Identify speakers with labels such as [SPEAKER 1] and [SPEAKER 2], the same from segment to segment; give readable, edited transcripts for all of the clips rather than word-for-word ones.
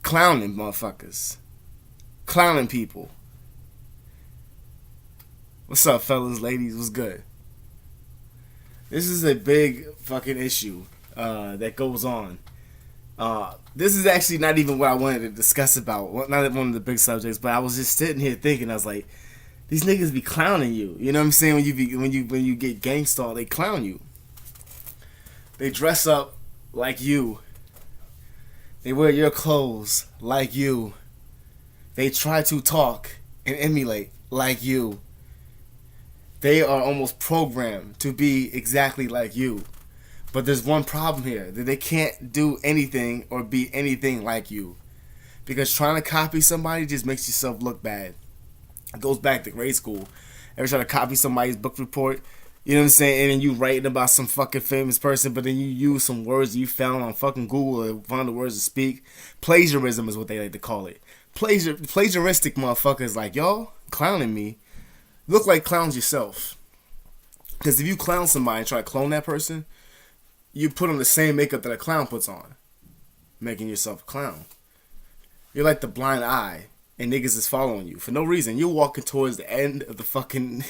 [SPEAKER 1] clowning motherfuckers, clowning people. What's up, fellas, ladies? What's good? This is a big fucking issue that goes on. This is actually not even what I wanted to discuss about. Not one of the big subjects, but I was just sitting here thinking. I was like, these niggas be clowning you. You know what I'm saying? When you get gangsta, they clown you. They dress up like you. They wear your clothes like you. They try to talk and emulate like you. They are almost programmed to be exactly like you. But there's one problem here, that they can't do anything or be anything like you. Because trying to copy somebody just makes yourself look bad. It goes back to grade school. Ever try to copy somebody's book report? You know what I'm saying? And then you writing about some fucking famous person, but then you use some words you found on fucking Google and found the words to speak. Plagiarism is what they like to call it. Plagiaristic motherfuckers like, y'all clowning me. Look like clowns yourself. Because if you clown somebody and try to clone that person, you put on the same makeup that a clown puts on, making yourself a clown. You're like the blind eye, and niggas is following you for no reason. You're walking towards the end of the fucking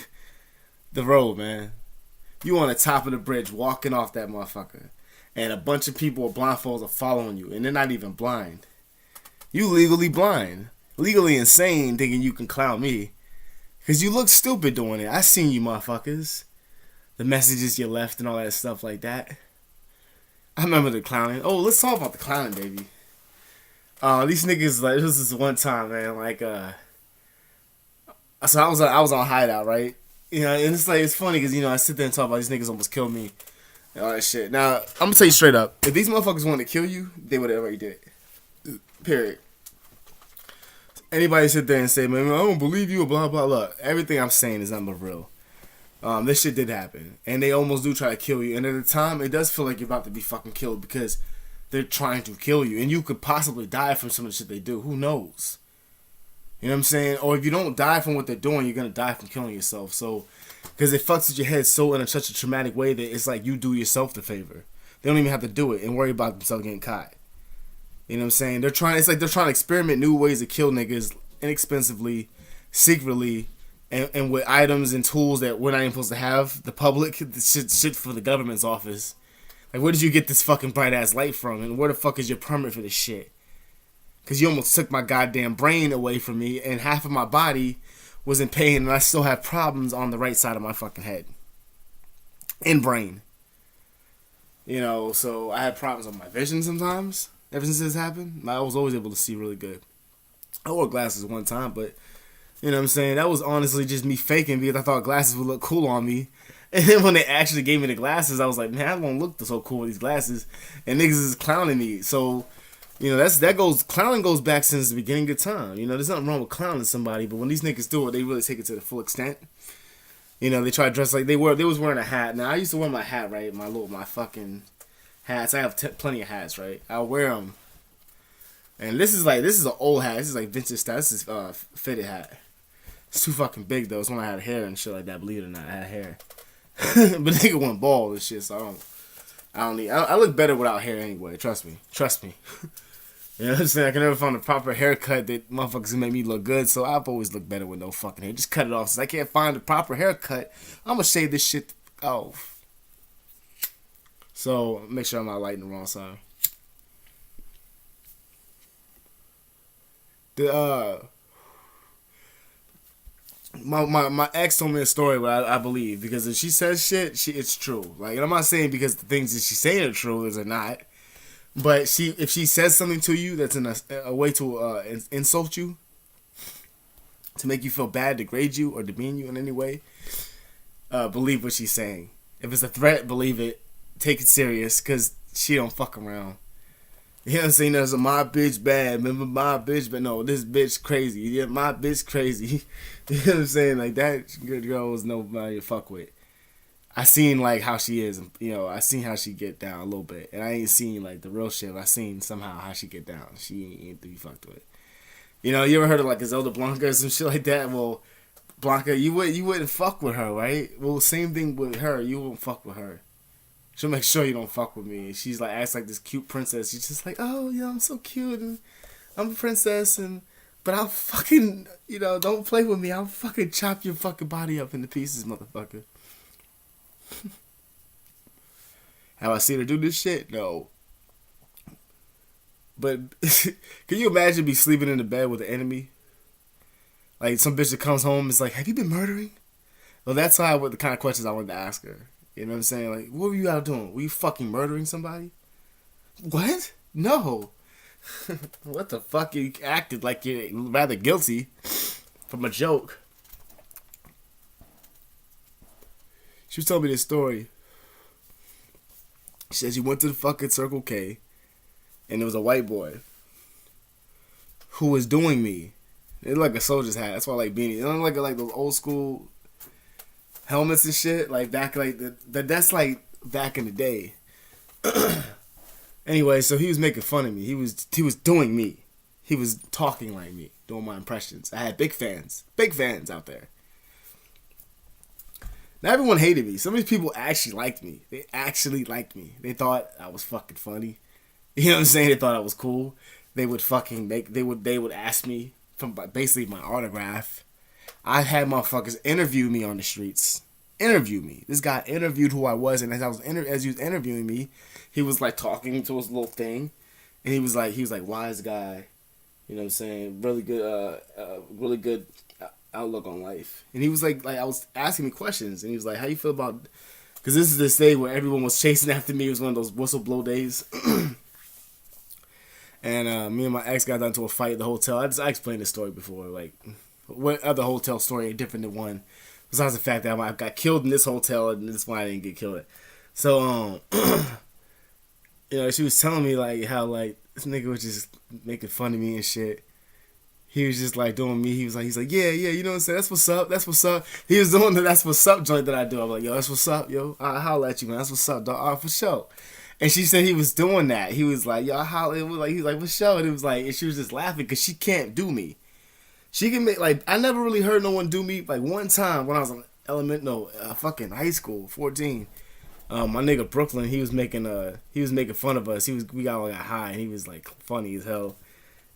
[SPEAKER 1] the road, man. You on the top of the bridge, walking off that motherfucker, and a bunch of people with blindfolds are following you, and they're not even blind. You legally blind, legally insane, thinking you can clown me. Because you look stupid doing it. I seen you motherfuckers. The messages you left and all that stuff like that. I remember the clowning. Oh, let's talk about the clowning, baby. These niggas, like, this is one time, man, like, so I was on Hideout, right? You know, and it's like, it's funny because, you know, I sit there and talk about these niggas almost killed me and all that shit. Now, I'm gonna tell you straight up, if these motherfuckers wanted to kill you, they would have already did it. Period. Anybody sit there and say, man, I don't believe you, or blah, blah, blah. Everything I'm saying is not real. This shit did happen. And they almost do try to kill you. And at the time, it does feel like you're about to be fucking killed because they're trying to kill you. And you could possibly die from some of the shit they do. Who knows? You know what I'm saying? Or if you don't die from what they're doing, you're going to die from killing yourself. So, because it fucks with your head so in such a traumatic way that it's like you do yourself the favor. They don't even have to do it and worry about themselves getting caught. You know what I'm saying? It's like they're trying to experiment new ways to kill niggas inexpensively, secretly, and with items and tools that we're not even supposed to have. The public, shit for the government's office. Like, where did you get this fucking bright ass light from? And where the fuck is your permit for this shit? Because you almost took my goddamn brain away from me, and half of my body was in pain, and I still have problems on the right side of my fucking head. And brain. You know, so I had problems with my vision sometimes. Ever since this happened, I was always able to see really good. I wore glasses one time, but you know what I'm saying? That was honestly just me faking because I thought glasses would look cool on me. And then when they actually gave me the glasses, I was like, man, I don't look so cool with these glasses. And niggas is clowning me. So, you know, clowning goes back since the beginning of time. You know, there's nothing wrong with clowning somebody, but when these niggas do it, they really take it to the full extent. You know, they try to dress like they was wearing a hat. Now, I used to wear my hat, right? My fucking hats. I have plenty of hats, right? I wear them. And this is an old hat. This is like vintage style. This is a fitted hat. It's too fucking big though. It's when I had hair and shit like that. Believe it or not, I had hair. But nigga went bald and shit, so I look better without hair anyway. Trust me. You know what I'm saying? I can never find a proper haircut that motherfuckers can make me look good, so I've always looked better with no fucking hair. Just cut it off. Since I can't find a proper haircut, I'm gonna shave this shit off. So make sure I'm not lighting the wrong side. My ex told me a story, but I believe because if she says shit, it's true. Like, and I'm not saying because the things that she's saying are true, is or not. But if she says something to you that's in a way to insult you, to make you feel bad, degrade you, or demean you in any way, believe what she's saying. If it's a threat, believe it. Take it serious, because she don't fuck around. You know what I'm saying? There's a my bitch bad. Remember my bitch, but no, this bitch crazy. Yeah, my bitch crazy. You know what I'm saying? Like, that good girl was nobody to fuck with. I seen like how she is, you know. I seen how she get down a little bit, and I ain't seen like the real shit. I seen somehow how she get down. She ain't to be fucked with. You know, you ever heard of like Zelda Blanca or some shit like that? Well, Blanca, you wouldn't fuck with her, right? Well, same thing with her. You won't fuck with her. She'll make sure you don't fuck with me. She's like acts like this cute princess. She's just like, oh yeah, I'm so cute, and I'm a princess, but I'll fucking, don't play with me. I'll fucking chop your fucking body up into pieces, motherfucker. Have I seen her do this shit? No. But can you imagine me sleeping in the bed with an enemy? Like some bitch that comes home is like, have you been murdering? Well, that's what the kind of questions I wanted to ask her. You know what I'm saying? Like, what were you out doing? Were you fucking murdering somebody? What? No. What the fuck? You acted like you're rather guilty from a joke. She was telling me this story. She says she went to the fucking Circle K, and there was a white boy who was doing me. It looked like a soldier's hat. That's why I like beanies. It looked like those old school helmets and shit. Like back, like that's like back in the day. Anyway, so he was making fun of me. He was doing me. He was talking like me, doing my impressions. I had big fans out there. Not everyone hated me. Some of these people actually liked me. They actually liked me. They thought I was fucking funny. You know what I'm saying? They thought I was cool. They would fucking they would ask me for basically my autograph. I had motherfuckers interview me on the streets. Interview me. This guy interviewed who I was, and as he was interviewing me, he was like talking to his little thing, and he was like wise guy, you know what I'm saying? Really good outlook on life. And he was like I was asking me questions, and he was like, how you feel about? Because this is this day where everyone was chasing after me. It was one of those whistleblow days. And me and my ex got into a fight at the hotel. I explained this story before. Like, what other hotel story ain't different than one? Besides the fact that I got killed in this hotel, and this one I didn't get killed at. So, she was telling me like how like this nigga was just making fun of me and shit. He was just like doing me. He's like, yeah, you know what I'm saying? That's what's up. He was doing the that's what's up joint that I do. I'm like, yo, that's what's up, yo. I'll holler at you, man. That's what's up, dog. All right, for sure. And she said he was doing that. He was like, yo, I holler. He was like, for sure. And it was like, and she was just laughing because she can't do me. She can make, like, I never really heard no one do me. Like, one time when I was in fucking high school, 14, my nigga Brooklyn, he was making fun of us. We all got high, and he was, like, funny as hell.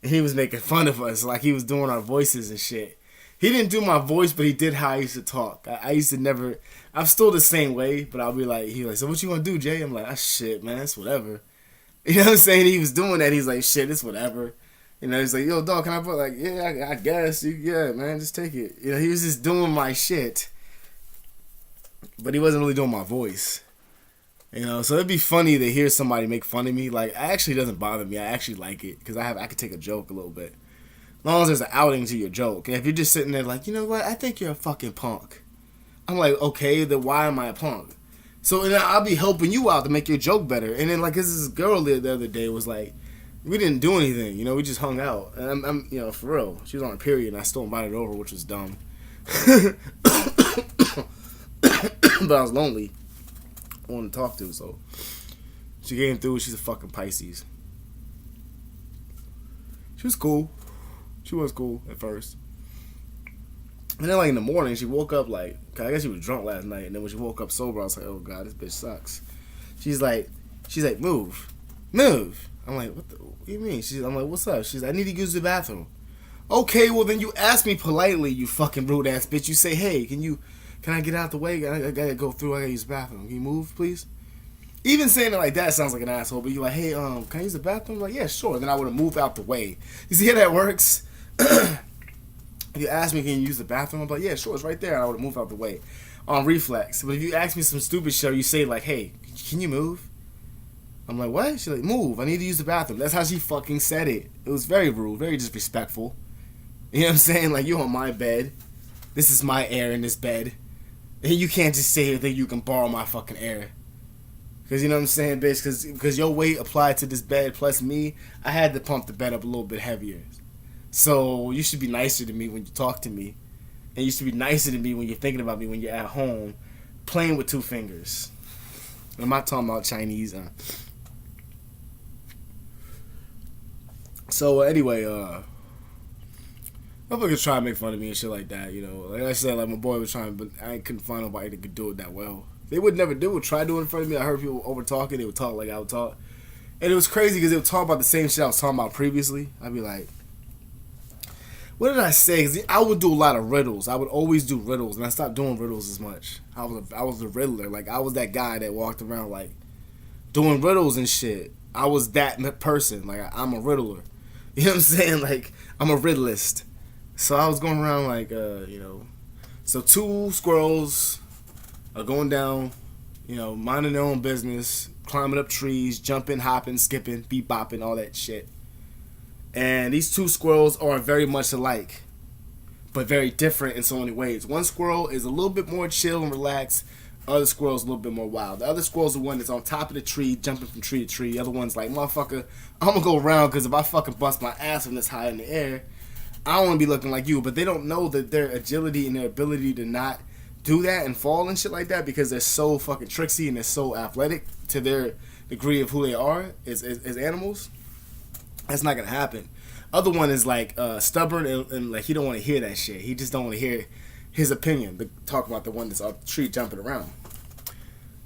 [SPEAKER 1] And he was making fun of us, like, he was doing our voices and shit. He didn't do my voice, but he did how I used to talk. I used to never, I'm still the same way, but I'll be like, he was like, so what you gonna do, Jay? I'm like, shit, man, it's whatever. You know what I'm saying? He was doing that. He's like, shit, it's whatever. He's like, yo, dog, can I put, like, yeah, I guess. Yeah, man, just take it. He was just doing my shit. But he wasn't really doing my voice. So it'd be funny to hear somebody make fun of me. Like, it actually doesn't bother me. I actually like it. Because I could take a joke a little bit. As long as there's an outing to your joke. And if you're just sitting there like, you know what, I think you're a fucking punk. I'm like, okay, then why am I a punk? So and I'll be helping you out to make your joke better. And then, like, this girl the other day was like, we didn't do anything, we just hung out. And I'm for real. She was on her period, and I still invited her over, which was dumb. But I was lonely. I wanted to talk to, so she came through. She's a fucking Pisces. She was cool. She was cool at first. And then, like, in the morning, she woke up, like, cause I guess she was drunk last night. And then when she woke up sober, I was like, oh, God, this bitch sucks. She's like, move. I'm like, what do you mean? I'm like, what's up? She's like, I need to use the bathroom. Okay, well, then you ask me politely, you fucking rude ass bitch. You say, hey, can I get out the way? I gotta go through. I gotta use the bathroom. Can you move, please? Even saying it like that sounds like an asshole. But you're like, hey, can I use the bathroom? I'm like, yeah, sure. Then I would have moved out the way. You see how that works? If you ask me, can you use the bathroom? I'm like, yeah, sure. It's right there. And I would have moved out the way on reflex. But if you ask me some stupid shit, or you say like, hey, can you move? I'm like, what? She's like, move. I need to use the bathroom. That's how she fucking said it. It was very rude, very disrespectful. You know what I'm saying? Like, you're on my bed. This is my air in this bed. And you can't just say that you can borrow my fucking air. Because, you know what I'm saying, bitch? Because your weight applied to this bed plus me, I had to pump the bed up a little bit heavier. So you should be nicer to me when you talk to me. And you should be nicer to me when you're thinking about me when you're at home playing with two fingers. I'm not talking about Chinese. So anyway, motherfuckers try to make fun of me and shit like that, Like I said, like my boy was trying, but I couldn't find nobody that could do it that well. They would never do it. Try doing it in front of me. I heard people over talking. They would talk like I would talk. And it was crazy because they would talk about the same shit I was talking about previously. I'd be like, what did I say? 'Cause I would do a lot of riddles. I would always do riddles, and I stopped doing riddles as much. I was a riddler. Like, I was that guy that walked around, like, doing riddles and shit. I was that person. Like, I'm a riddler. You know what I'm saying? Like, I'm a riddlist. So I was going around, like, So two squirrels are going down, minding their own business, climbing up trees, jumping, hopping, skipping, beat bopping, all that shit. And these two squirrels are very much alike, but very different in so many ways. One squirrel is a little bit more chill and relaxed. Other squirrel's a little bit more wild. The other squirrel's the one that's on top of the tree, jumping from tree to tree. The other one's like, motherfucker, I'm gonna go around because if I fucking bust my ass from this high in the air, I don't want to be looking like you. But they don't know that their agility and their ability to not do that and fall and shit like that because they're so fucking tricksy and they're so athletic to their degree of who they are as animals. That's not gonna happen. Other one is like stubborn and like he don't want to hear that shit. He just don't want to hear his opinion. To talk about the one that's up the tree jumping around.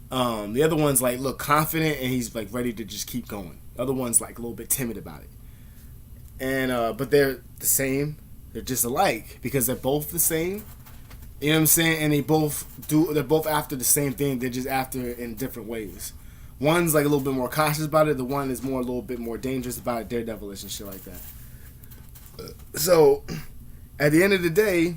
[SPEAKER 1] The other one's like look confident and he's like ready to just keep going. The other one's like a little bit timid about it. And but they're the same. They're just alike because they're both the same. You know what I'm saying? And they're both after the same thing. They're just after it in different ways. One's like a little bit more cautious about it. The one is a little bit more dangerous about it, daredevilish and shit like that. So, at the end of the day,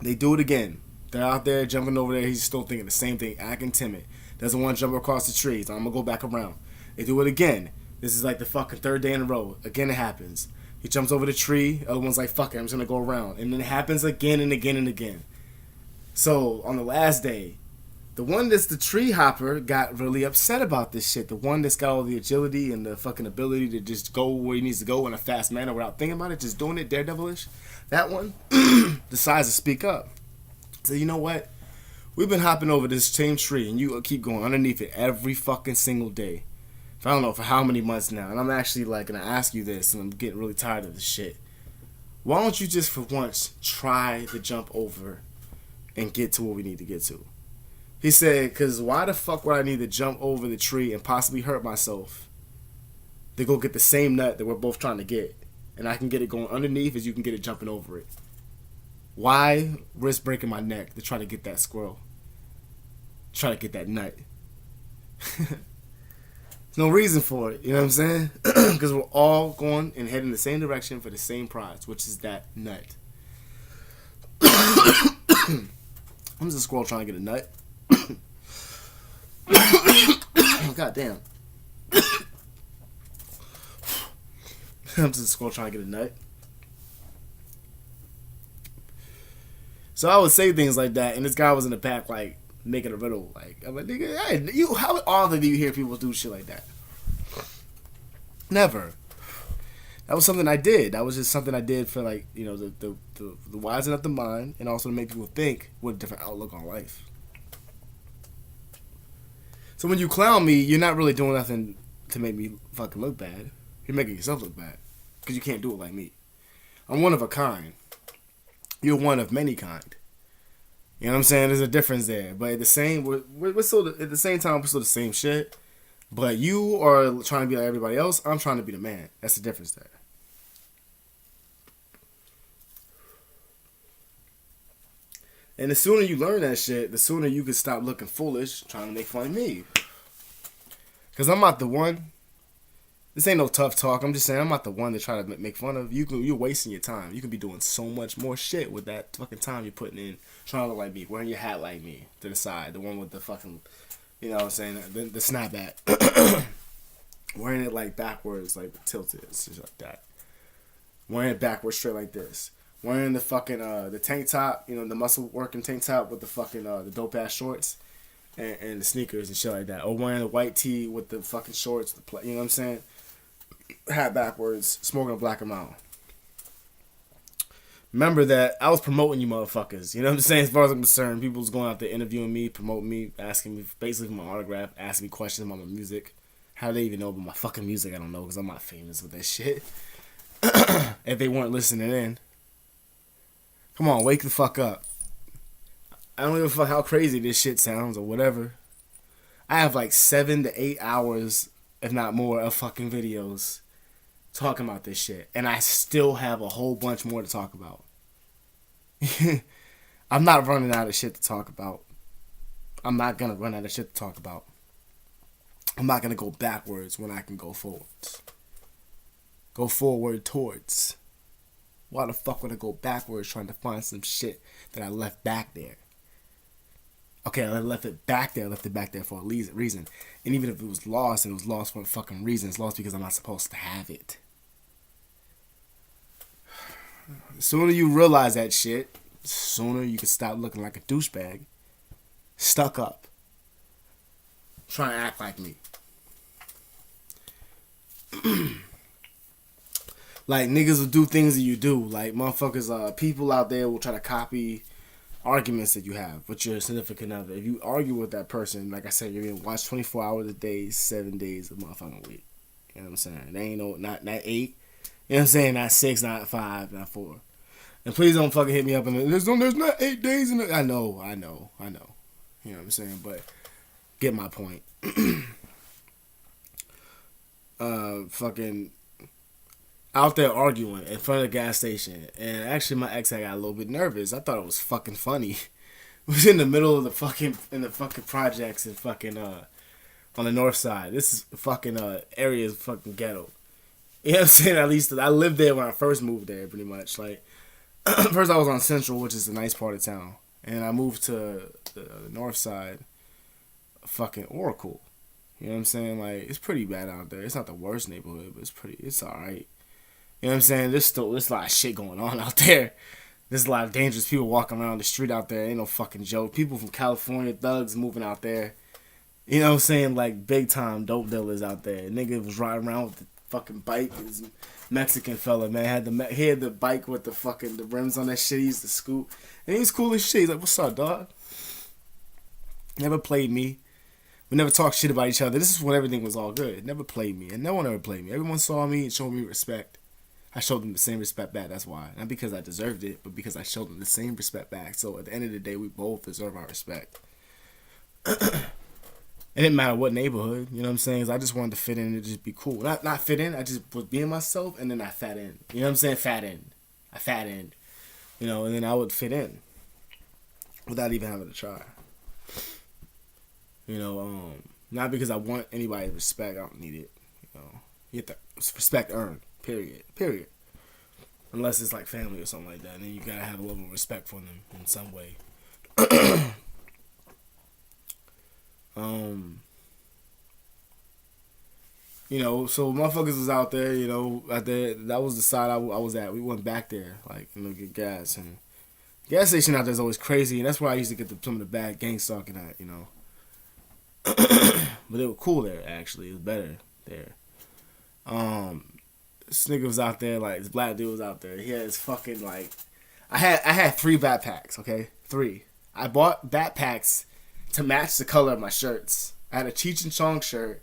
[SPEAKER 1] they do it again. They're out there jumping over there. He's still thinking the same thing, acting timid. Doesn't want to jump across the trees. I'm going to go back around. They do it again. This is like the fucking third day in a row. Again, it happens. He jumps over the tree. The other one's like, fuck it, I'm just going to go around. And then it happens again and again and again. So, on the last day, the one that's the tree hopper got really upset about this shit. The one that's got all the agility and the fucking ability to just go where he needs to go in a fast manner without thinking about it, just doing it daredevilish. That one decides to speak up. So you know what? We've been hopping over this same tree and you keep going underneath it every fucking single day. I don't know for how many months now. And I'm actually like going to ask you this and I'm getting really tired of this shit. Why don't you just for once try to jump over and get to where we need to get to? He said, because why the fuck would I need to jump over the tree and possibly hurt myself to go get the same nut that we're both trying to get? And I can get it going underneath as you can get it jumping over it. Why risk breaking my neck to try to get that squirrel? Try to get that nut. There's no reason for it, you know what I'm saying? Because we're all going and heading the same direction for the same prize, which is that nut. I'm just a squirrel trying to get a nut. God damn. I'm just a squirrel trying to get a nut. So I would say things like that, and this guy was in the back, like, making a riddle. Like, I'm like, nigga, hey, how often do you hear people do shit like that? Never. That was something I did. That was just something I did for, like, the wisen up the mind, and also to make people think with a different outlook on life. So when you clown me, you're not really doing nothing to make me fucking look bad. You're making yourself look bad. Because you can't do it like me. I'm one of a kind. You're one of many kind. You know what I'm saying? There's a difference there. But at the same, we're still, at the same time, we're still the same shit. But you are trying to be like everybody else. I'm trying to be the man. That's the difference there. And the sooner you learn that shit, the sooner you can stop looking foolish trying to make fun of me. Because I'm not the one. This ain't no tough talk. I'm just saying I'm not the one to try to make fun of. You're wasting your time. You could be doing so much more shit with that fucking time you're putting in. Trying to look like me. Wearing your hat like me. To the side. The one with the fucking, you know what I'm saying? The snapback. Wearing it like backwards, like tilted. Shit like that. Wearing it backwards straight like this. Wearing the fucking, the tank top. You know, the muscle working tank top with the fucking, the dope ass shorts. And the sneakers and shit like that. Or wearing the white tee with the fucking shorts. You know what I'm saying? Hat backwards, smoking a black amount. Remember that I was promoting you motherfuckers. You know what I'm saying? As far as I'm concerned, people was going out there interviewing me, promoting me, asking me basically for my autograph, asking me questions about my music. How do they even know about my fucking music? I don't know, because I'm not famous with that shit. If they weren't listening in. Come on, wake the fuck up. I don't give a fuck how crazy this shit sounds or whatever. I have like 7 to 8 hours if not more, of fucking videos talking about this shit. And I still have a whole bunch more to talk about. I'm not running out of shit to talk about. I'm not going to run out of shit to talk about. I'm not going to go backwards when I can go forwards. Go forward towards. Why the fuck would I go backwards trying to find some shit that I left back there? Okay, I left it back there. I left it back there for a reason. And even if it was lost, and it was lost for a fucking reason, it's lost because I'm not supposed to have it. The sooner you realize that shit, the sooner you can stop looking like a douchebag. Stuck up. Trying to act like me. Like, niggas will do things that you do. Like, motherfuckers, people out there will try to copy arguments that you have with your significant other. If you argue with that person, like I said, you're going to watch 24 hours a day, 7 days a motherfucking week. You know what I'm saying? They ain't no, not 8. You know what I'm saying? Not 6, not 5, not 4. And please don't fucking hit me up and there's not 8 days in it. I know. You know what I'm saying? But get my point. Fucking out there arguing in front of the gas station. And actually my ex, I got a little bit nervous. I thought it was fucking funny. It was in the middle of the fucking projects and fucking on the north side. This is fucking area is fucking ghetto. You know what I'm saying? At least I lived there when I first moved there, pretty much. Like, first I was on Central, which is a nice part of town. And I moved to the north side, fucking Oracle. You know what I'm saying? Like, it's pretty bad out there. It's not the worst neighborhood, but it's alright. You know what I'm saying? There's a lot of shit going on out there. There's a lot of dangerous people walking around the street out there. Ain't no fucking joke. People from California, thugs moving out there. You know what I'm saying? Like, big time dope dealers out there. Nigga was riding around with the fucking bike. This Mexican fella, man, he had the bike with the rims on that shit. He used to scoot. And he was cool as shit. He's like, what's up, dog? Never played me. We never talked shit about each other. This is when everything was all good. Never played me. And no one ever played me. Everyone saw me and showed me respect. I showed them the same respect back. That's why. Not because I deserved it, but because I showed them the same respect back. So at the end of the day, we both deserve our respect. It didn't matter what neighborhood. You know what I'm saying? I just wanted to fit in and just be cool. Not fit in. I just was being myself, and then I fat in. You know what I'm saying? I fat in. You know, and then I would fit in without even having to try. You know, not because I want anybody's respect. I don't need it. You know, you get the respect earned. Period. Unless it's like family or something like that, and then you gotta have a level of respect for them in some way. You know, so motherfuckers was out there. You know, out there. That was the side I was at. We went back there, like, you know, get gas, and gas station out there is always crazy, and that's where I used to get some of the bad gang stalking at. You know, but they were cool there. Actually, it was better there. This nigga was out there, like, this black dude was out there. He had his fucking, like, I had 3 backpacks, okay? 3. I bought backpacks to match the color of my shirts. I had a Cheech and Chong shirt.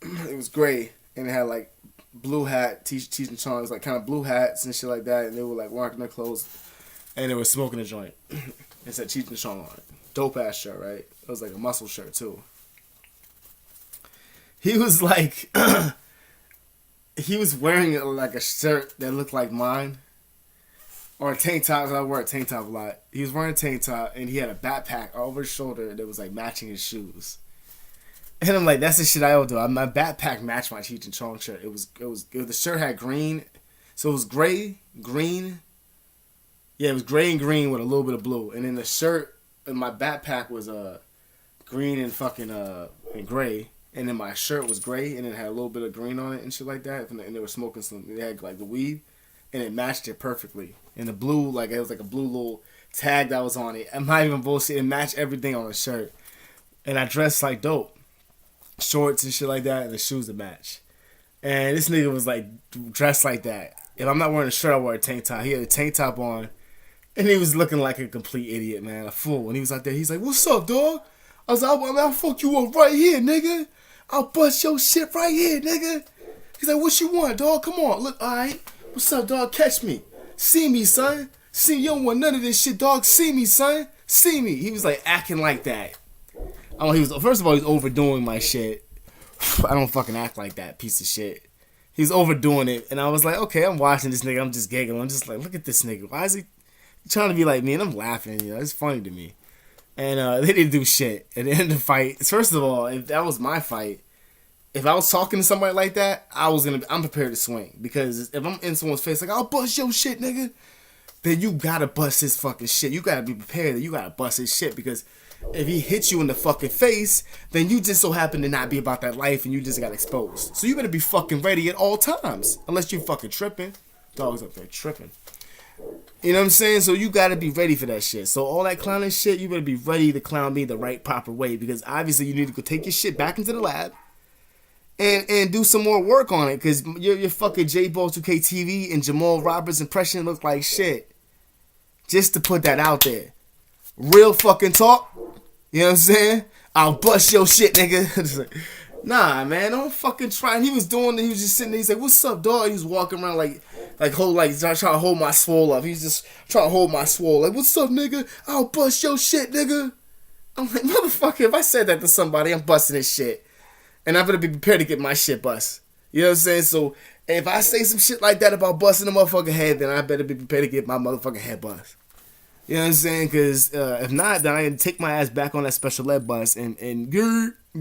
[SPEAKER 1] It was gray, and it had, like, blue hat, Cheech and Chong's, like, kind of blue hats and shit like that, and they were, like, rocking their clothes, and they were smoking a joint. It said Cheech and Chong on it. Dope-ass shirt, right? It was, like, a muscle shirt, too. He was, like... He was wearing like a shirt that looked like mine, or a tank top. I wear a tank top a lot. He was wearing a tank top, and he had a backpack over his shoulder that was like matching his shoes. And I'm like, that's the shit I would do. My backpack matched my Cheech and Chong shirt. The shirt had green, so it was gray, green. Yeah, it was gray and green with a little bit of blue, and then the shirt in my backpack was green and fucking and gray. And then my shirt was gray, and it had a little bit of green on it and shit like that. And they were smoking they had like the weed, and it matched it perfectly. And the blue, like, it was like a blue little tag that was on it. I'm not even bullshit. It matched everything on the shirt. And I dressed like dope. Shorts and shit like that, and the shoes to match. And this nigga was like dressed like that. If I'm not wearing a shirt, I wear a tank top. He had a tank top on, and he was looking like a complete idiot, man. A fool. And he was out there. He's like, what's up, dog? I was like, I'll fuck you up right here, nigga. I'll bust your shit right here, nigga. He's like, what you want, dog? Come on, look, alright. What's up, dog? Catch me. See me, son. See, you don't want none of this shit, dog. See me, son. See me. He was like acting like that. First of all, he was overdoing my shit. I don't fucking act like that piece of shit. He's overdoing it, and I was like, okay, I'm watching this nigga. I'm just giggling. I'm just like, look at this nigga. Why is he trying to be like me? And I'm laughing. It's funny to me. And they didn't do shit at the end of the fight. First of all, if that was my fight, if I was talking to somebody like that, I'm prepared to swing, because if I'm in someone's face like, I'll bust your shit, nigga, then you gotta bust his fucking shit. You gotta be prepared that you gotta bust his shit, because if he hits you in the fucking face, then you just so happen to not be about that life and you just got exposed. So you better be fucking ready at all times. Unless you fucking tripping. Dog's up there tripping. You know what I'm saying? So you gotta be ready for that shit. So all that clowning shit, you better be ready to clown me the right proper way, because obviously you need to go take your shit back into the lab and do some more work on it, because your fucking J-Ball 2K TV and Jamal Roberts impression look like shit. Just to put that out there. Real fucking talk. You know what I'm saying? I'll bust your shit, nigga. Nah, man, don't fucking try. And he was just sitting there. He's like, "What's up, dog?" He was walking around trying to hold my swole up. He's just trying to hold my swole. Like, "What's up, nigga? I'll bust your shit, nigga." I'm like, motherfucker, if I said that to somebody, I'm busting his shit. And I'm gonna be prepared to get my shit bust. You know what I'm saying? So if I say some shit like that about busting a motherfucking head, then I better be prepared to get my motherfucking head bust. You know what I'm saying? Because if not, then I can take my ass back on that special ed bus and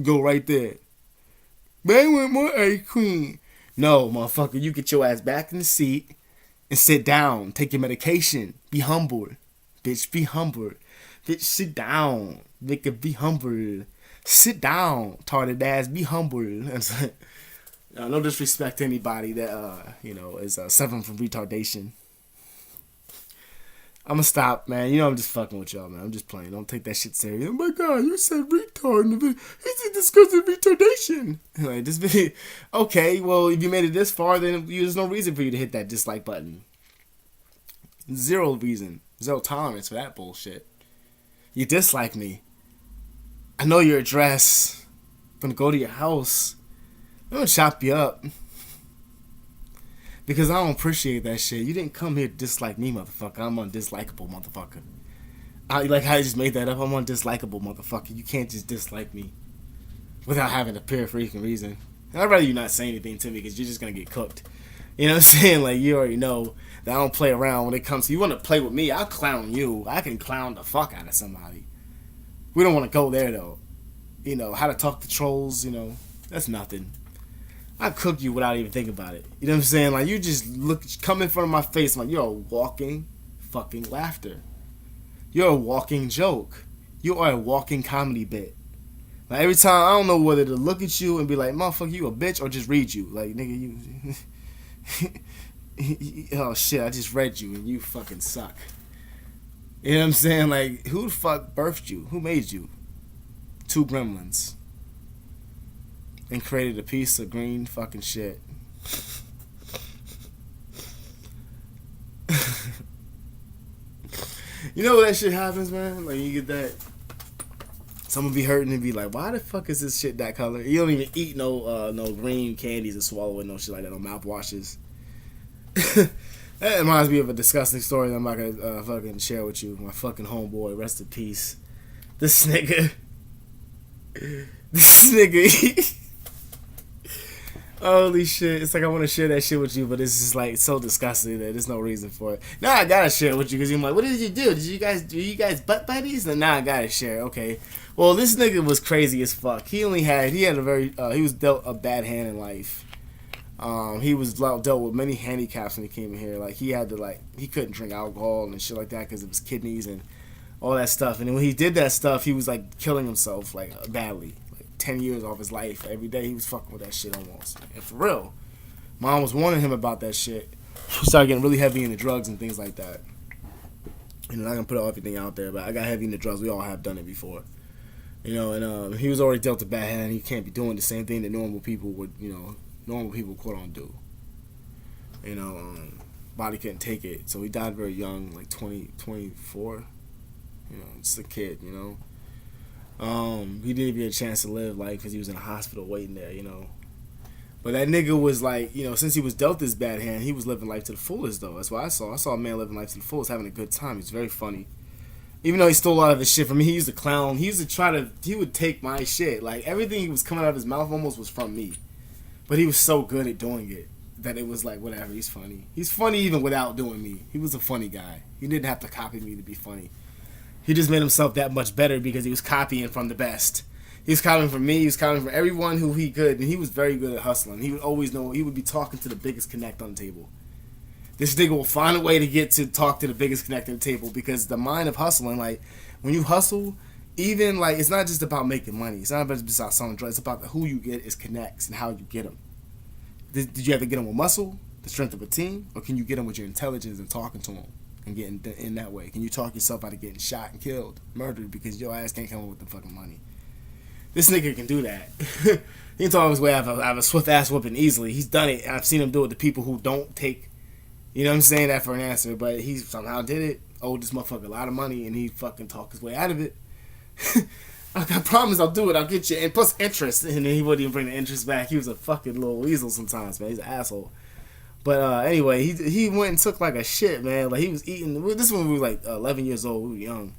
[SPEAKER 1] go right there. But I want more ice cream. No, motherfucker, you get your ass back in the seat and sit down. Take your medication. Be humble. Bitch, be humble. Bitch, sit down. Nigga, be humble. Sit down, retarded ass. Be humble. No disrespect to anybody that, is suffering from retardation. I'm gonna stop, man. I'm just fucking with y'all, man. I'm just playing. Don't take that shit serious. Oh my god, you said retard. He's discussing retardation. Like, this video. Okay, well, if you made it this far, then there's no reason for you to hit that dislike button. Zero reason. Zero tolerance for that bullshit. You dislike me. I know your address. I'm gonna go to your house. I'm gonna chop you up. Because I don't appreciate that shit. You didn't come here to dislike me, motherfucker. I'm undislikable, motherfucker. I just made that up. I'm undislikable, motherfucker. You can't just dislike me without having a pure freaking reason. And I'd rather you not say anything to me, because you're just going to get cooked. You know what I'm saying? Like, you already know that I don't play around when it comes to... You want to play with me, I'll clown you. I can clown the fuck out of somebody. We don't want to go there, though. How to talk to trolls, that's nothing. I cook you without even thinking about it. You know what I'm saying? Like, you just come in front of my face like you're a walking fucking laughter. You're a walking joke. You are a walking comedy bit. Like, every time, I don't know whether to look at you and be like, motherfucker, you a bitch, or just read you. Like, nigga, you... oh, shit, I just read you and you fucking suck. You know what I'm saying? Like, who the fuck birthed you? Who made you? 2 gremlins. And created a piece of green fucking shit. You know when that shit happens, man? Like, you get that... Someone be hurting and be like, why the fuck is this shit that color? You don't even eat no green candies and swallow it, no shit like that, no mouthwashes. That reminds me of a disgusting story that I'm not gonna fucking share with you. My fucking homeboy, rest in peace. This nigga... Holy shit. It's like I want to share that shit with you, but it's just like so disgusting that there's no reason for it. Now I gotta share it with you, because you're like, what did you do? Do you guys butt buddies? And now I gotta share. Okay. Well, this nigga was crazy as fuck. He was dealt a bad hand in life. He was dealt with many handicaps when he came in here. Like, he couldn't drink alcohol and shit like that because of his kidneys and all that stuff. And then when he did that stuff, he was like killing himself like badly. 10 years off his life. Every day he was fucking with that shit almost. And for real. Mom was warning him about that shit. He started getting really heavy into drugs and things like that. I'm not gonna put everything out there, but I got heavy into drugs. We all have done it before. And he was already dealt a bad hand. He can't be doing the same thing that normal people would, quote on do. Body couldn't take it. So he died very young, like 24. Just a kid, He didn't get a chance to live life because he was in a hospital waiting there, But that nigga was like, since he was dealt this bad hand, he was living life to the fullest, though. That's what I saw. I saw a man living life to the fullest, having a good time. He was very funny. Even though he stole a lot of his shit from me, he used to clown. He used to try to. He would take my shit. Like everything he was coming out of his mouth almost was from me. But he was so good at doing it that it was like whatever. He's funny. He's funny even without doing me. He was a funny guy. He didn't have to copy me to be funny. He just made himself that much better because he was copying from the best. He was copying from me. He was copying from everyone who he could, and he was very good at hustling. He would always know. He would be talking to the biggest connect on the table. This nigga will find a way to get to talk to the biggest connect on the table because the mind of hustling, like when you hustle, even like it's not just about making money. It's not just about selling drugs. It's about who you get is connects and how you get them. Did you have to get them with muscle, the strength of a team, or can you get them with your intelligence and talking to them and getting in that way? Can you talk yourself out of getting shot and killed, murdered because your ass can't come up with the fucking money? This nigga can do that. He can talk his way out of a swift ass whooping easily. He's done it. I've seen him do it to people who don't take, you know what I'm saying, that for an answer. But he somehow did it. Owed this motherfucker a lot of money, and he fucking talked his way out of it. I promise I'll do it. I'll get you. And plus interest. And then he wouldn't even bring the interest back. He was a fucking little weasel sometimes, man. He's an asshole. But anyway, he went and took like a shit, man. Like he was eating. This one we were like 11 years old. We were young.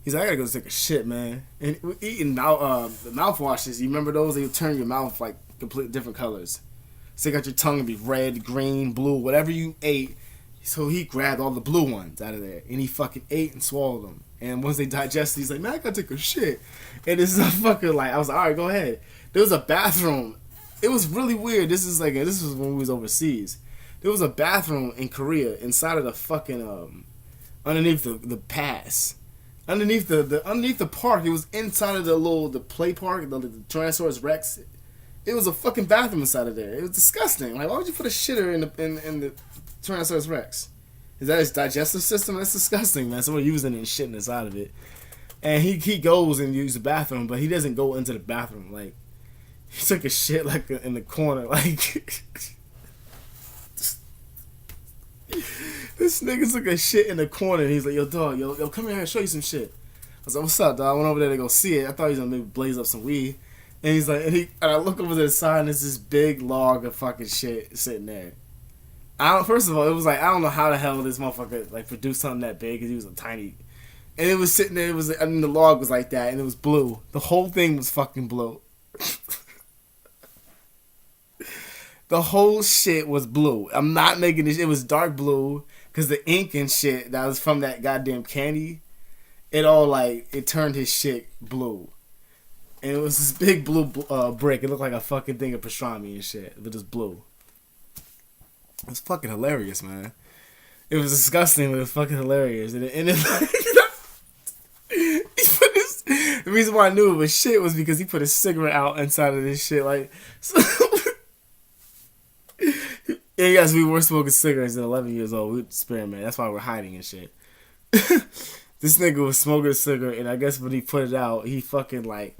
[SPEAKER 1] He's like, I gotta go take a shit, man. And we're eating mouthwashes. You remember those? They would turn your mouth like completely different colors. Stick out your tongue and be red, green, blue, whatever you ate. So he grabbed all the blue ones out of there. And he fucking ate and swallowed them. And once they digested, he's like, man, I gotta take a shit. And this is a fucking like, I was like, alright, go ahead. There was a bathroom. It was really weird. This was when we was overseas. There was a bathroom in Korea inside of the fucking underneath the pass. Underneath the park. It was inside of the play park, the Tyrannosaurus Rex. It was a fucking bathroom inside of there. It was disgusting. Like, why would you put a shitter in the Tyrannosaurus Rex? Is that his digestive system? That's disgusting, man. Someone using it and shitting inside of it. And he goes and uses the bathroom, but he doesn't go into the bathroom. Like, he took a shit like in the corner. Like, this nigga took a shit in the corner. And he's like, yo, dog, yo, come here and show you some shit. I was like, what's up, dog? I went over there to go see it. I thought he was gonna maybe blaze up some weed. And he's like, and I look over to the side and there's this big log of fucking shit sitting there. First of all, it was like, I don't know how the hell this motherfucker like produced something that big because he was a tiny. And it was sitting there. It was, I mean, the log was like that, and it was blue. The whole thing was fucking blue. The whole shit was blue. I'm not making this. It was dark blue because the ink and shit that was from that goddamn candy, it all like it turned his shit blue. And it was this big blue brick. It looked like a fucking thing of pastrami and shit, but it's blue. It was fucking hilarious, man. It was disgusting, but it was fucking hilarious. And it like, the reason why I knew it was shit was because he put a cigarette out inside of this shit. Like, so yeah, yes, we were smoking cigarettes at 11 years old. We were experiment. That's why we're hiding and shit. This nigga was smoking a cigarette, and I guess when he put it out, he fucking like,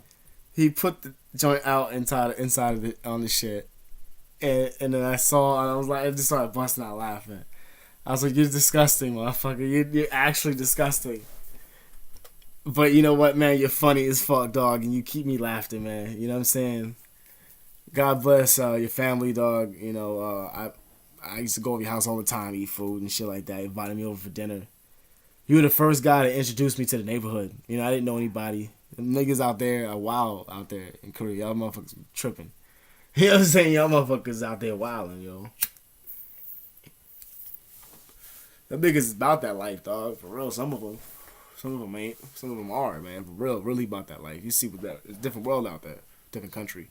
[SPEAKER 1] he put the joint out inside of it on the shit. And then I saw, and I was like, I just started busting out laughing. I was like, you're disgusting, motherfucker. You're actually disgusting. But you know what, man? You're funny as fuck, dog, and you keep me laughing, man. You know what I'm saying? God bless your family, dog. You know, I used to go over your house all the time, eat food and shit like that. Invited me over for dinner. You were the first guy to introduce me to the neighborhood. You know, I didn't know anybody. The niggas out there are wild out there in Korea. Y'all motherfuckers tripping. You know what I'm saying? Y'all motherfuckers out there wilding, yo. That niggas is about that life, dog. For real, some of them ain't. Some of them are, man. For real, really about that life. You see what that, it's a different world out there. Different country.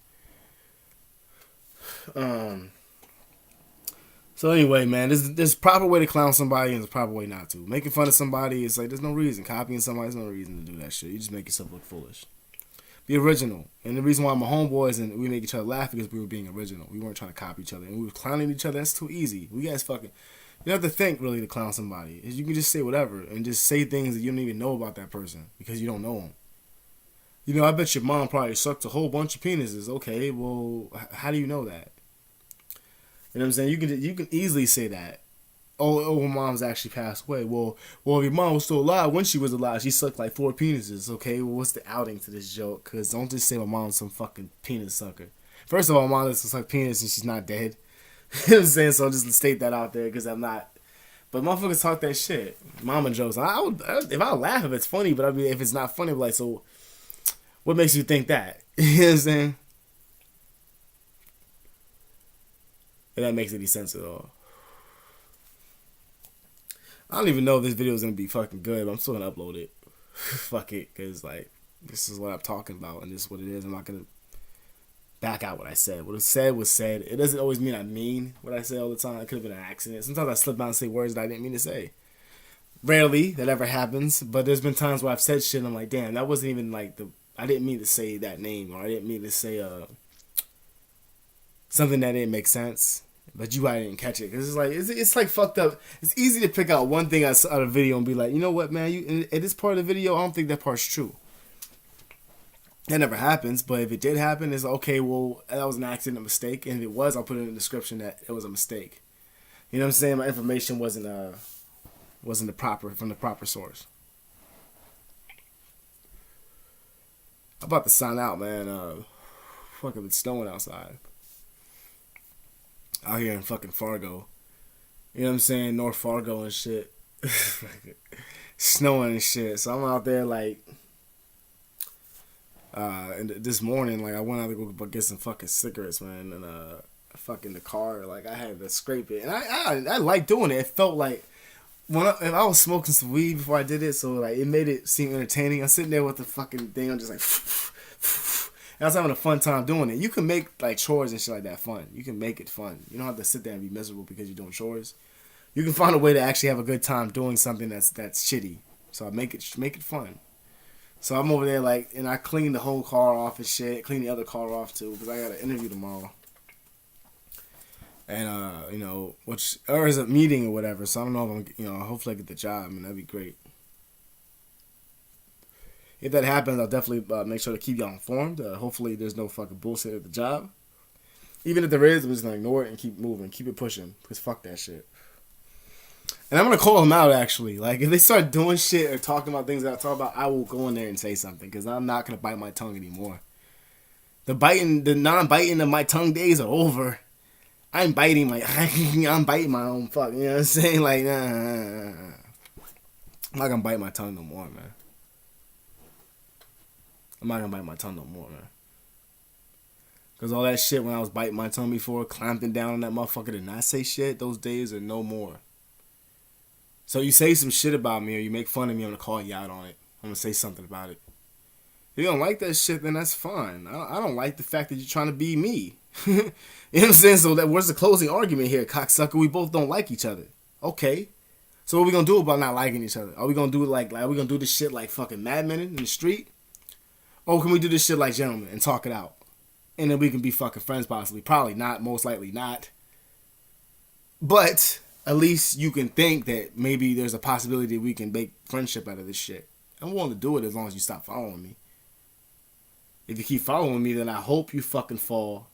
[SPEAKER 1] So anyway, man, there's a proper way to clown somebody and there's a proper way not to. Making fun of somebody, it's like, there's no reason. Copying somebody, there's no reason to do that shit. You just make yourself look foolish. Be original. And the reason why my homeboys and we make each other laugh because we were being original. We weren't trying to copy each other. And we were clowning each other. That's too easy. We guys fucking... You don't have to think, really, to clown somebody. You can just say whatever and just say things that you don't even know about that person because you don't know them. You know, I bet your mom probably sucked a whole bunch of penises. Okay, well, how do you know that? You know what I'm saying? You can easily say that. Oh, her mom's actually passed away. Well, if your mom was still alive, when she was alive, she sucked like 4 penises. Okay, well, what's the outing to this joke? Because don't just say my mom's some fucking penis sucker. First of all, my mom doesn't suck penis and she's not dead. You know what I'm saying? So I'll just state that out there because I'm not But motherfuckers talk that shit. Mama jokes. If I laugh if it's funny, but I mean if it's not funny, I'm like, so what makes you think that? You know what I'm saying? If that makes any sense at all. I don't even know if this video is gonna be fucking good, but I'm still gonna upload it. Fuck it, cause like this is what I'm talking about, and this is what it is. I'm not gonna back out what I said. What I said was said. It doesn't always mean I mean what I say all the time. It could have been an accident. Sometimes I slip out and say words that I didn't mean to say. Rarely that ever happens, but there's been times where I've said shit and I'm like, damn, that wasn't even like I didn't mean to say that name, or I didn't mean to say something that didn't make sense. But I didn't catch it, because it's like fucked up. It's easy to pick out one thing out of a video and be like, you know what, man, in this part of the video, I don't think that part's true. That never happens, but if it did happen, it's okay. Well, that was an accident, a mistake, and if it was, I'll put it in the description that it was a mistake. You know what I'm saying? My information wasn't from the proper source. I'm about to sign out, man. Fucking it's snowing outside. Out here in fucking Fargo. You know what I'm saying? North Fargo and shit. Snowing and shit. So I'm out there like and this morning, like I went out to go get some fucking cigarettes, man, and fucking the car, like I had to scrape it. And I like doing it. It felt like if I was smoking some weed before I did it, so like it made it seem entertaining. I'm sitting there with the fucking thing, I'm just like and I was having a fun time doing it. You can make like chores and shit like that fun. You can make it fun. You don't have to sit there and be miserable because you're doing chores. You can find a way to actually have a good time doing something that's shitty. So I make it fun. So I'm over there like, and I clean the whole car off and shit. Clean the other car off too, because I got an interview tomorrow. And you know, or is a meeting or whatever. So I don't know if I'm, hopefully I get the job, and that'd be great. If that happens, I'll definitely make sure to keep y'all informed. Hopefully there's no fucking bullshit at the job. Even if there is, I'm just going to ignore it and keep moving. Keep it pushing. Because fuck that shit. And I'm going to call them out, actually. Like, if they start doing shit or talking about things that I talk about, I will go in there and say something. Because I'm not going to bite my tongue anymore. The non-biting of my tongue days are over. I'm biting my own fuck. You know what I'm saying? Like, I'm not going to bite my tongue no more, man. I'm not gonna bite my tongue no more, man. Because all that shit when I was biting my tongue before, clamping down on that motherfucker to not say shit, those days are no more. So you say some shit about me or you make fun of me, I'm gonna call you out on it. I'm gonna say something about it. If you don't like that shit, then that's fine. I don't like the fact that you're trying to be me. You know what I'm saying? So where's the closing argument here, cocksucker? We both don't like each other. Okay. So what we gonna do about not liking each other? Are we gonna do are we gonna do this shit like fucking madmen in the street? Or can we do this shit like gentlemen and talk it out? And then we can be fucking friends possibly. Probably not. Most likely not. But at least you can think that maybe there's a possibility we can make friendship out of this shit. I'm willing to do it as long as you stop following me. If you keep following me, then I hope you fucking fall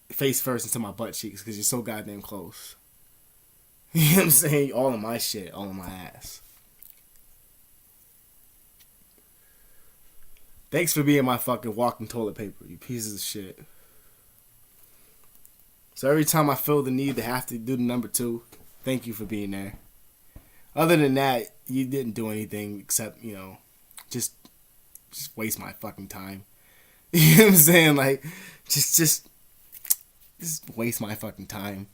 [SPEAKER 1] face first into my butt cheeks because you're so goddamn close. You know what I'm saying? All of my shit. All of my ass. Thanks for being my fucking walking toilet paper, you pieces of shit. So every time I feel the need to have to do the number 2, thank you for being there. Other than that, you didn't do anything except, just waste my fucking time. You know what I'm saying? Like, just waste my fucking time.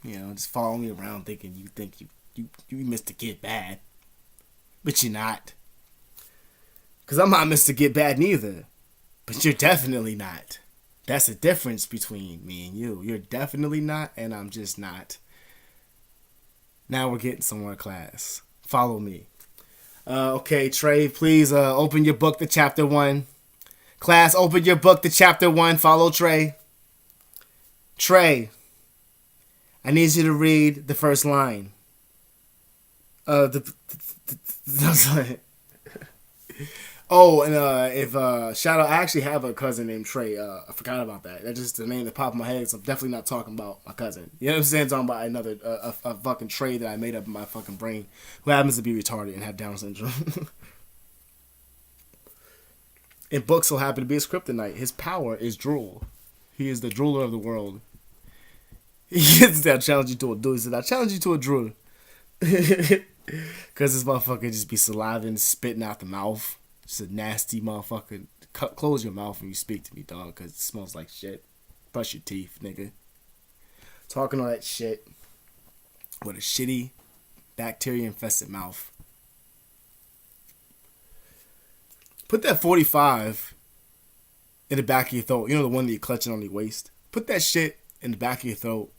[SPEAKER 1] Just follow me around thinking you think you Mr. Get Bad. But you're not. Because I'm not Mr. Get Bad neither. But you're definitely not. That's the difference between me and you. You're definitely not, and I'm just not. Now we're getting somewhere, class. Follow me. Okay, Trey, please open your book to chapter 1. Class, open your book to chapter 1. Follow Trey. Trey, I need you to read the first line. Oh, and if shout out, I actually have a cousin named Trey. I forgot about that. That's just the name that popped in my head. So I'm definitely not talking about my cousin. You know what I'm saying? I'm talking about another a fucking Trey that I made up in my fucking brain, who happens to be retarded and have Down syndrome. In books, he'll happen to be his kryptonite. His power is drool. He is the drooler of the world. I challenge you to a duel. He said, I challenge you to a drool. Cause this motherfucker just be saliving, spitting out the mouth. Just a nasty motherfucker. Close your mouth when you speak to me, dog, cause it smells like shit. Brush your teeth, nigga. Talking all that shit with a shitty, bacteria-infested mouth. Put that 45 in the back of your throat. You know the one that you're clutching on your waist? Put that shit in the back of your throat.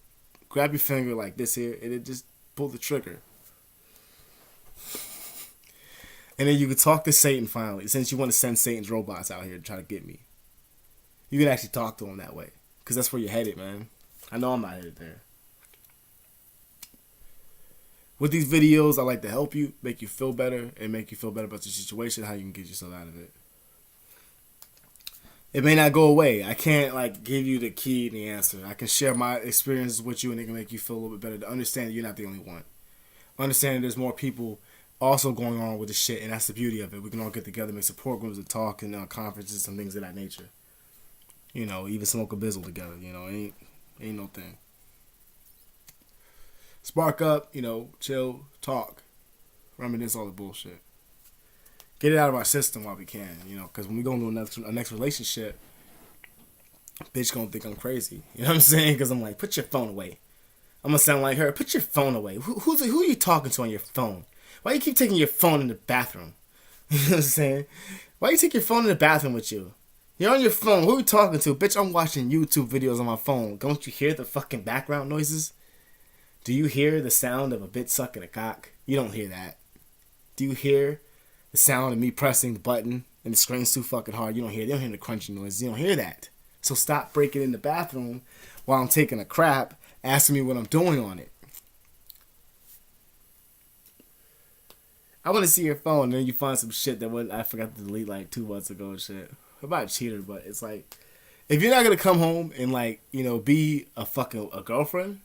[SPEAKER 1] Grab your finger like this here, and it just pull the trigger. And then you can talk to Satan finally, since you want to send Satan's robots out here to try to get me. You can actually talk to him that way. Because that's where you're headed, man. I know I'm not headed there. With these videos, I like to help you, make you feel better, and make you feel better about your situation, how you can get yourself out of it. It may not go away. I can't like give you the key and the answer. I can share my experiences with you, and it can make you feel a little bit better to understand that you're not the only one. Understand there's more people also going on with this shit, and that's the beauty of it. We can all get together, make support groups, and talk, and conferences and things of that nature. You know, even smoke a bizzle together. You know, ain't no thing. Spark up, you know, chill, talk, reminisce all the bullshit. Get it out of our system while we can, you know, because when we go into a next relationship, bitch gonna think I'm crazy. You know what I'm saying? Because I'm like, put your phone away. I'm gonna sound like her. Put your phone away. Who are you talking to on your phone? Why you keep taking your phone in the bathroom? You know what I'm saying? Why you take your phone in the bathroom with you? You're on your phone. Who are you talking to? Bitch, I'm watching YouTube videos on my phone. Don't you hear the fucking background noises? Do you hear the sound of a bitch sucking a cock? You don't hear that. Do you hear the sound of me pressing the button and the screen's too fucking hard? You don't hear it. You don't hear the crunchy noises. You don't hear that. So stop breaking in the bathroom while I'm taking a crap, asking me what I'm doing on it. I want to see your phone, and then you find some shit that I forgot to delete like 2 months ago and shit. I'm not a cheater, but it's like, if you're not going to come home and like, you know, be a girlfriend,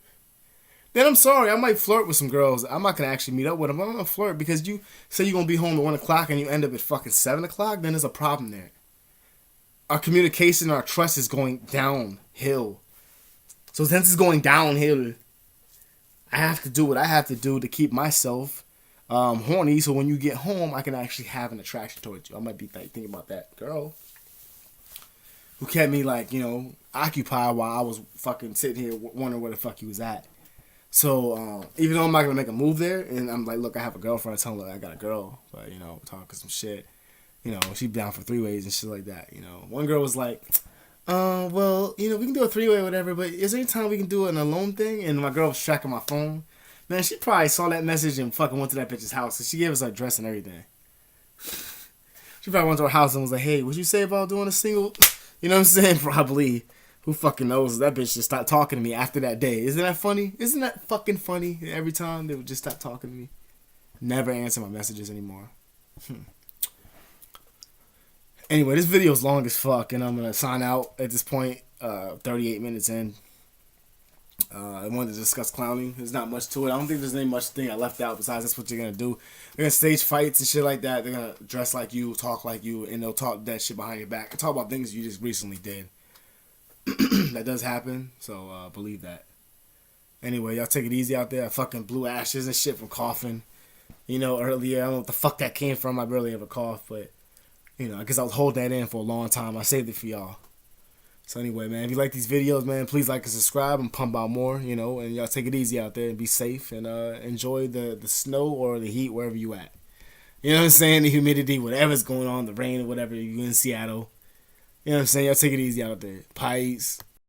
[SPEAKER 1] then I'm sorry, I might flirt with some girls. I'm not going to actually meet up with them. I'm going to flirt because you say you're going to be home at 1 o'clock and you end up at fucking 7 o'clock, then there's a problem there. Our communication, our trust is going downhill. So since it's going downhill, I have to do what I have to do to keep myself horny, so when you get home, I can actually have an attraction towards you. I might be like, thinking about that girl who kept me like, you know, occupied while I was fucking sitting here wondering where the fuck he was at. So even though I'm not gonna make a move there, and I'm like, look, I have a girlfriend. I tell her, like, I got a girl, but you know, talking some shit. You know, she's down for 3-ways and shit like that. You know, one girl was like, well, you know, we can do a 3-way or whatever, but is there any time we can do an alone thing? And my girl was tracking my phone. Man, she probably saw that message and fucking went to that bitch's house. So she gave us her address and everything. She probably went to her house and was like, hey, what'd you say about doing a single? You know what I'm saying? Probably. Who fucking knows? That bitch just stopped talking to me after that day. Isn't that funny? Isn't that fucking funny? Every time they would just stop talking to me. Never answer my messages anymore. Anyway, this video is long as fuck, and I'm going to sign out at this point, 38 minutes in. I wanted to discuss clowning. There's not much to it. I don't think there's any much thing I left out besides that's what you're going to do. They're going to stage fights and shit like that. They're going to dress like you, talk like you, and they'll talk that shit behind your back. Talk about things you just recently did. That does happen, so believe that. Anyway, y'all take it easy out there. I fucking blew ashes and shit from coughing. You know, earlier, I don't know what the fuck that came from. I barely ever coughed, but, you know, I guess I was holding that in for a long time. I saved it for y'all. So anyway, man, if you like these videos, man, please like and subscribe and pump out more, you know, and y'all take it easy out there and be safe and enjoy the snow or the heat wherever you at. You know what I'm saying? The humidity, whatever's going on, the rain or whatever, you in Seattle. You know what I'm saying? Y'all take it easy out there. Peace.